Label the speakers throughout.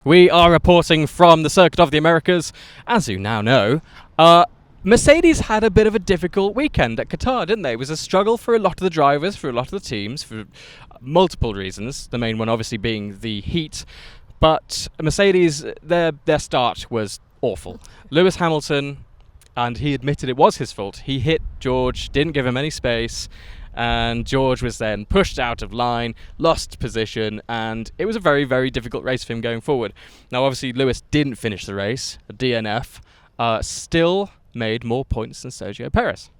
Speaker 1: We are reporting from the Circuit of the Americas. As you now know, Mercedes had a bit of a difficult weekend at Qatar, didn't they? It was a struggle for a lot of the drivers, for a lot of the teams, for multiple reasons. The main one obviously being the heat. But Mercedes, their start was awful. Lewis Hamilton, and he admitted it was his fault. He hit George, didn't give him any space, and George was then pushed out of line, lost position, and it was a very, very difficult race for him going forward. Now, obviously, Lewis didn't finish the race, a DNF, still made more points than Sergio Perez.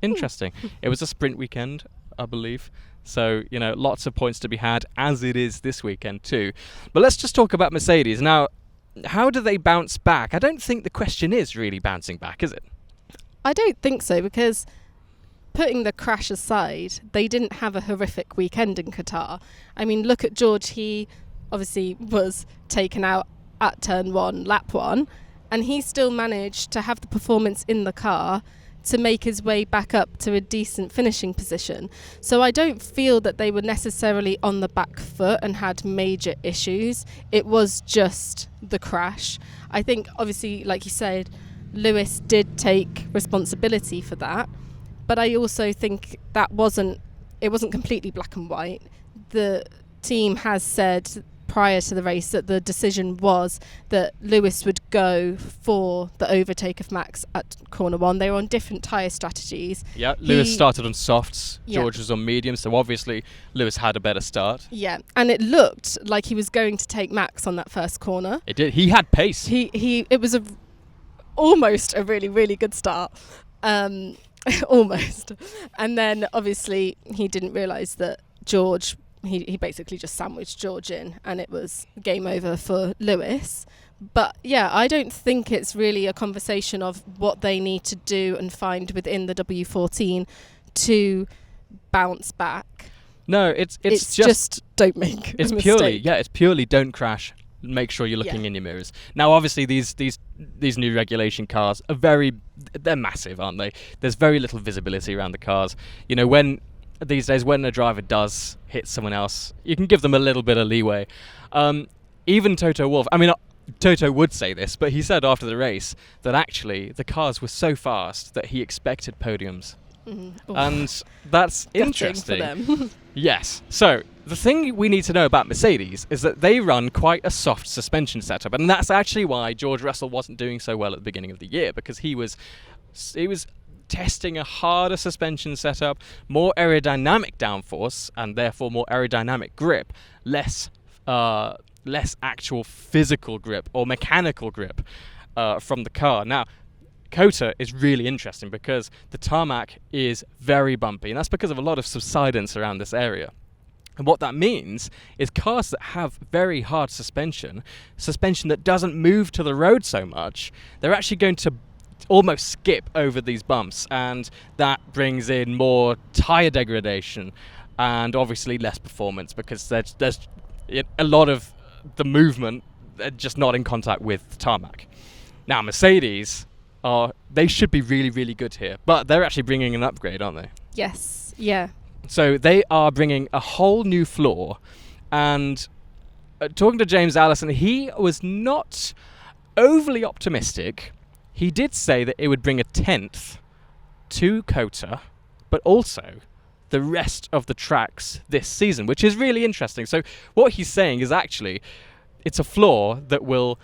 Speaker 1: Interesting. It was a sprint weekend, I believe. So, lots of points to be had, as it is this weekend too. But let's just talk about Mercedes. Now, how do they bounce back? I don't think the question is really bouncing back, is it?
Speaker 2: I don't think so, because putting the crash aside, they didn't have a horrific weekend in Qatar. I mean, look at George. He obviously was taken out at turn 1, lap 1, and he still managed to have the performance in the car to make his way back up to a decent finishing position. So I don't feel that they were necessarily on the back foot and had major issues. It was just the crash. I think, obviously, like you said, Lewis did take responsibility for that. But I also think that wasn't completely black and white. The team has said prior to the race that the decision was that Lewis would go for the overtake of Max at corner 1. They were on different tyre strategies.
Speaker 1: Yeah, Lewis started on softs, George was on mediums, so obviously Lewis had a better start.
Speaker 2: Yeah, and it looked like he was going to take Max on that first corner.
Speaker 1: It did. He had pace.
Speaker 2: It was almost a really, really good start. Almost. And then obviously he didn't realise that George, he basically just sandwiched George in, and it was game over for Lewis. But yeah, I don't think it's really a conversation of what they need to do and find within the W14 to bounce back.
Speaker 1: No, it's
Speaker 2: just don't make a mistake.
Speaker 1: It's purely don't crash. Make sure you're looking in your mirrors. Now, obviously, these new regulation cars they're massive, aren't they? There's very little visibility around the cars. These days, when a driver does hit someone else, you can give them a little bit of leeway. Even Toto Wolff, Toto would say this, but he said after the race that actually the cars were so fast that he expected podiums. And that's interesting.
Speaker 2: For them.
Speaker 1: Yes. So the thing we need to know about Mercedes is that they run quite a soft suspension setup, and that's actually why George Russell wasn't doing so well at the beginning of the year, because he was testing a harder suspension setup, more aerodynamic downforce, and therefore more aerodynamic grip, less actual physical grip or mechanical grip from the car. Now, Qatar is really interesting because the tarmac is very bumpy, and that's because of a lot of subsidence around this area. And what that means is cars that have very hard suspension that doesn't move to the road so much, they're actually going to almost skip over these bumps, and that brings in more tyre degradation and obviously less performance, because there's a lot of the movement just not in contact with the tarmac. Now, Mercedes, they should be really, really good here, but they're actually bringing an upgrade, aren't they?
Speaker 2: Yes, yeah.
Speaker 1: So they are bringing a whole new floor, and talking to James Allison, he was not overly optimistic. He did say that it would bring a 10th to Qatar, but also the rest of the tracks this season, which is really interesting. So what he's saying is actually it's a floor that will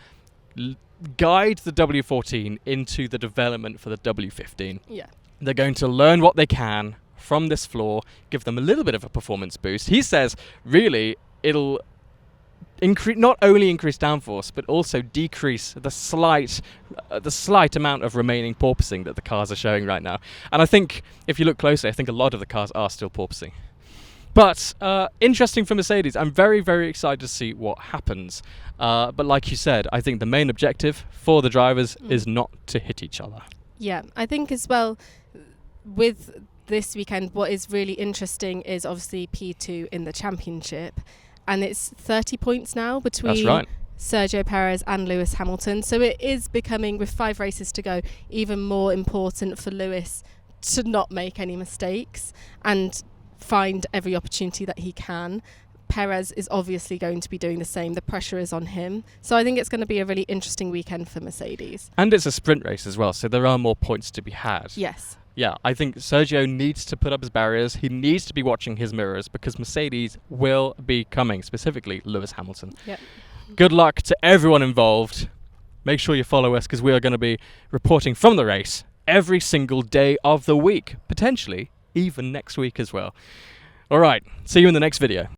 Speaker 1: guide the W14 into the development for the W15.
Speaker 2: Yeah.
Speaker 1: They're going to learn what they can from this floor, give them a little bit of a performance boost. He says really it'll not only increase downforce, but also decrease the slight amount of remaining porpoising that the cars are showing right now. And I think if you look closely, I think a lot of the cars are still porpoising. But interesting for Mercedes. I'm very, very excited to see what happens. But like you said, I think the main objective for the drivers is not to hit each other.
Speaker 2: Yeah, I think as well with this weekend, what is really interesting is obviously P2 in the championship. And it's 30 points now between Sergio Perez and Lewis Hamilton. So it is becoming, with 5 races to go, even more important for Lewis to not make any mistakes and find every opportunity that he can. Perez is obviously going to be doing the same. The pressure is on him. So I think it's going to be a really interesting weekend for Mercedes.
Speaker 1: And it's a sprint race as well, so there are more points to be had.
Speaker 2: Yes.
Speaker 1: Yeah, I think Sergio needs to put up his barriers. He needs to be watching his mirrors because Mercedes will be coming, specifically Lewis Hamilton.
Speaker 2: Yep.
Speaker 1: Good luck to everyone involved. Make sure you follow us because we are going to be reporting from the race every single day of the week, potentially even next week as well. All right, see you in the next video.